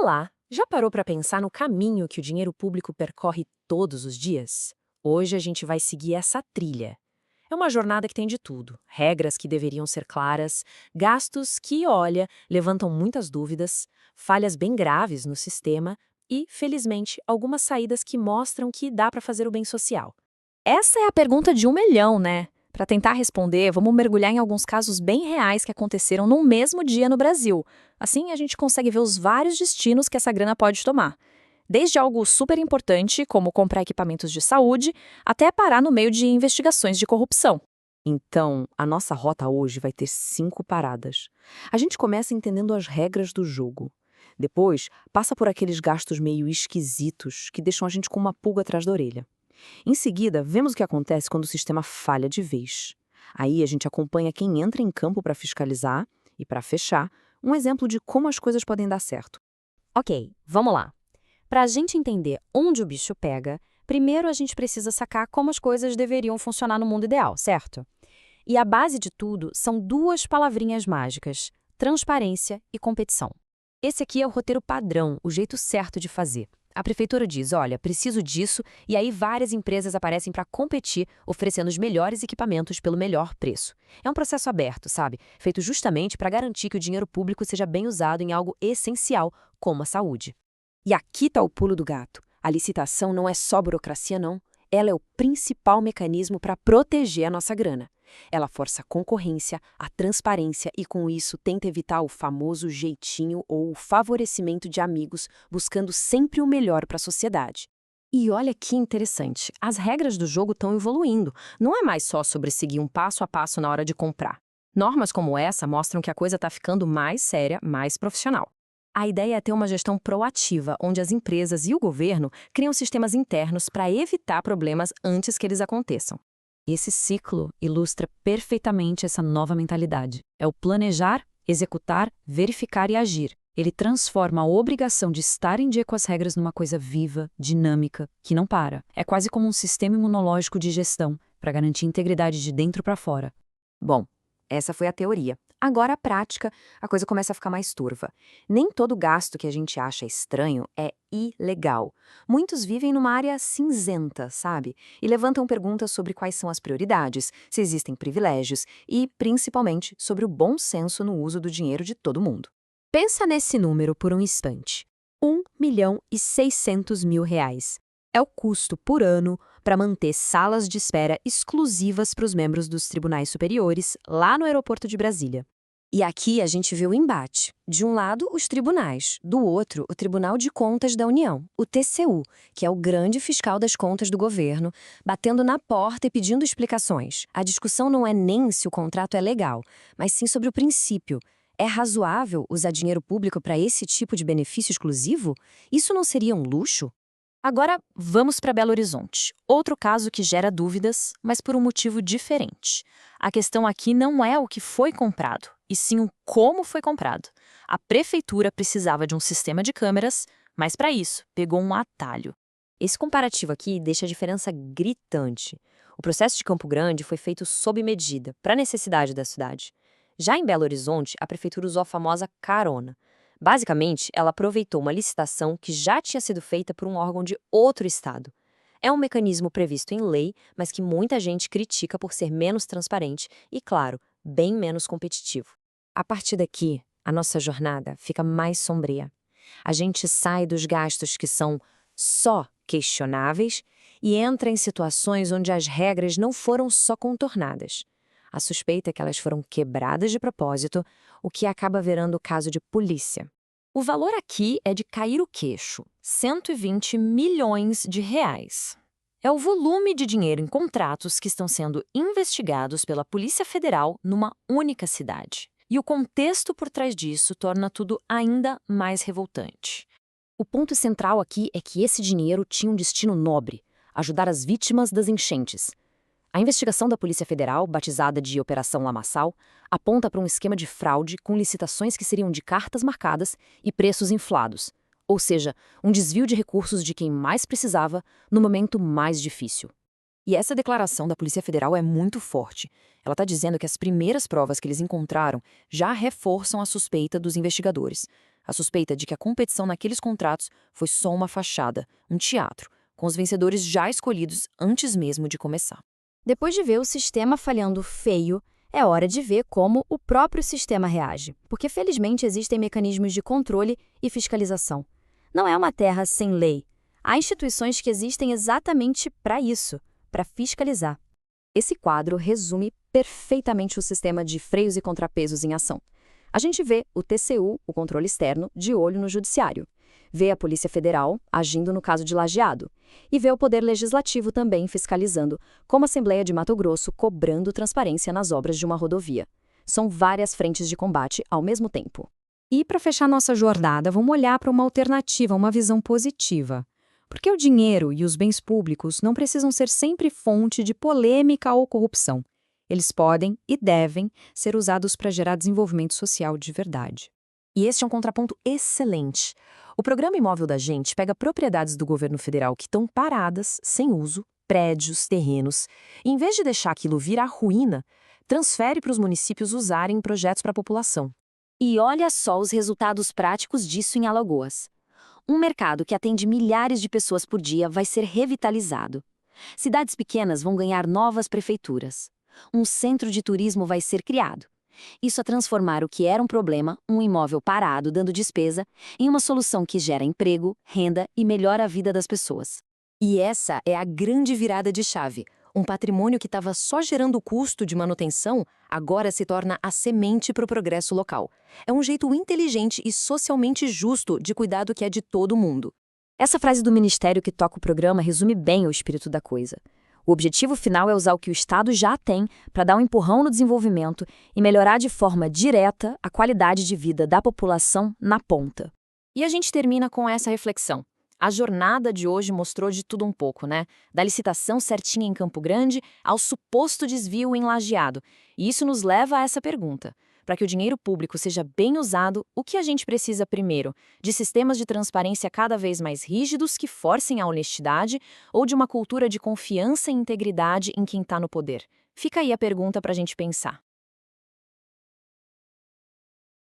Olá! Já parou para pensar no caminho que o dinheiro público percorre todos os dias? Hoje a gente vai seguir essa trilha. É uma jornada que tem de tudo: regras que deveriam ser claras, gastos que, olha, levantam muitas dúvidas, falhas bem graves no sistema e, felizmente, algumas saídas que mostram que dá para fazer o bem social. Essa é a pergunta de 1 milhão, né? Para tentar responder, vamos mergulhar em alguns casos bem reais que aconteceram no mesmo dia no Brasil. Assim, a gente consegue ver os vários destinos que essa grana pode tomar. Desde algo super importante, como comprar equipamentos de saúde, até parar no meio de investigações de corrupção. Então, a nossa rota hoje vai ter 5 paradas. A gente começa entendendo as regras do jogo. Depois, passa por aqueles gastos meio esquisitos que deixam a gente com uma pulga atrás da orelha. Em seguida, vemos o que acontece quando o sistema falha de vez. Aí a gente acompanha quem entra em campo para fiscalizar e, para fechar, um exemplo de como as coisas podem dar certo. Ok, vamos lá. Para a gente entender onde o bicho pega, primeiro a gente precisa sacar como as coisas deveriam funcionar no mundo ideal, certo? E a base de tudo são duas palavrinhas mágicas: transparência e competição. Esse aqui é o roteiro padrão, o jeito certo de fazer. A prefeitura diz: olha, preciso disso, e aí várias empresas aparecem para competir, oferecendo os melhores equipamentos pelo melhor preço. É um processo aberto, sabe? Feito justamente para garantir que o dinheiro público seja bem usado em algo essencial, como a saúde. E aqui está o pulo do gato. A licitação não é só burocracia, não. Ela é o principal mecanismo para proteger a nossa grana. Ela força a concorrência, a transparência e, com isso, tenta evitar o famoso jeitinho ou o favorecimento de amigos, buscando sempre o melhor para a sociedade. E olha que interessante, as regras do jogo estão evoluindo. Não é mais só sobre seguir um passo a passo na hora de comprar. Normas como essa mostram que a coisa está ficando mais séria, mais profissional. A ideia é ter uma gestão proativa, onde as empresas e o governo criam sistemas internos para evitar problemas antes que eles aconteçam. Esse ciclo ilustra perfeitamente essa nova mentalidade. É o planejar, executar, verificar e agir. Ele transforma a obrigação de estar em dia com as regras numa coisa viva, dinâmica, que não para. É quase como um sistema imunológico de gestão, para garantir integridade de dentro para fora. Bom, essa foi a teoria. Agora, a prática, a coisa começa a ficar mais turva. Nem todo gasto que a gente acha estranho é ilegal. Muitos vivem numa área cinzenta, sabe? E levantam perguntas sobre quais são as prioridades, se existem privilégios e, principalmente, sobre o bom senso no uso do dinheiro de todo mundo. Pensa nesse número por um instante. R$ 1.600.000. É o custo por ano para manter salas de espera exclusivas para os membros dos tribunais superiores lá no aeroporto de Brasília. E aqui a gente vê o embate. De um lado, os tribunais. Do outro, o Tribunal de Contas da União, o TCU, que é o grande fiscal das contas do governo, batendo na porta e pedindo explicações. A discussão não é nem se o contrato é legal, mas sim sobre o princípio. É razoável usar dinheiro público para esse tipo de benefício exclusivo? Isso não seria um luxo? Agora, vamos para Belo Horizonte. Outro caso que gera dúvidas, mas por um motivo diferente. A questão aqui não é o que foi comprado, e sim o como foi comprado. A prefeitura precisava de um sistema de câmeras, mas para isso pegou um atalho. Esse comparativo aqui deixa a diferença gritante. O processo de Campo Grande foi feito sob medida, para a necessidade da cidade. Já em Belo Horizonte, a prefeitura usou a famosa carona. Basicamente, ela aproveitou uma licitação que já tinha sido feita por um órgão de outro estado. É um mecanismo previsto em lei, mas que muita gente critica por ser menos transparente e, claro, bem menos competitivo. A partir daqui, a nossa jornada fica mais sombria. A gente sai dos gastos que são só questionáveis e entra em situações onde as regras não foram só contornadas. A suspeita é que elas foram quebradas de propósito, o que acaba virando caso de polícia. O valor aqui é de cair o queixo, R$ 120 milhões. É o volume de dinheiro em contratos que estão sendo investigados pela Polícia Federal numa única cidade. E o contexto por trás disso torna tudo ainda mais revoltante. O ponto central aqui é que esse dinheiro tinha um destino nobre: ajudar as vítimas das enchentes. A investigação da Polícia Federal, batizada de Operação Lamaçal, aponta para um esquema de fraude com licitações que seriam de cartas marcadas e preços inflados, ou seja, um desvio de recursos de quem mais precisava no momento mais difícil. E essa declaração da Polícia Federal é muito forte. Ela está dizendo que as primeiras provas que eles encontraram já reforçam a suspeita dos investigadores. A suspeita de que a competição naqueles contratos foi só uma fachada, um teatro, com os vencedores já escolhidos antes mesmo de começar. Depois de ver o sistema falhando feio, é hora de ver como o próprio sistema reage, porque felizmente existem mecanismos de controle e fiscalização. Não é uma terra sem lei. Há instituições que existem exatamente para isso, para fiscalizar. Esse quadro resume perfeitamente o sistema de freios e contrapesos em ação. A gente vê o TCU, o controle externo, de olho no judiciário. Vê a Polícia Federal agindo no caso de lajeado. E vê o Poder Legislativo também fiscalizando, como a Assembleia de Mato Grosso cobrando transparência nas obras de uma rodovia. São várias frentes de combate ao mesmo tempo. E para fechar nossa jornada, vamos olhar para uma alternativa, uma visão positiva. Porque o dinheiro e os bens públicos não precisam ser sempre fonte de polêmica ou corrupção. Eles podem e devem ser usados para gerar desenvolvimento social de verdade. E este é um contraponto excelente. O Programa Imóvel da Gente pega propriedades do governo federal que estão paradas, sem uso, prédios, terrenos, e em vez de deixar aquilo virar ruína, transfere para os municípios usarem em projetos para a população. E olha só os resultados práticos disso em Alagoas. Um mercado que atende milhares de pessoas por dia vai ser revitalizado. Cidades pequenas vão ganhar novas prefeituras. Um centro de turismo vai ser criado. Isso a transformar o que era um problema, um imóvel parado dando despesa, em uma solução que gera emprego, renda e melhora a vida das pessoas. E essa é a grande virada de chave. Um patrimônio que estava só gerando custo de manutenção, agora se torna a semente para o progresso local. É um jeito inteligente e socialmente justo de cuidar do que é de todo mundo. Essa frase do ministério que toca o programa resume bem o espírito da coisa. O objetivo final é usar o que o Estado já tem para dar um empurrão no desenvolvimento e melhorar de forma direta a qualidade de vida da população na ponta. E a gente termina com essa reflexão. A jornada de hoje mostrou de tudo um pouco, né? Da licitação certinha em Campo Grande ao suposto desvio em Lajeado. E isso nos leva a essa pergunta. Para que o dinheiro público seja bem usado, o que a gente precisa primeiro? De sistemas de transparência cada vez mais rígidos que forcem a honestidade ou de uma cultura de confiança e integridade em quem está no poder? Fica aí a pergunta para a gente pensar.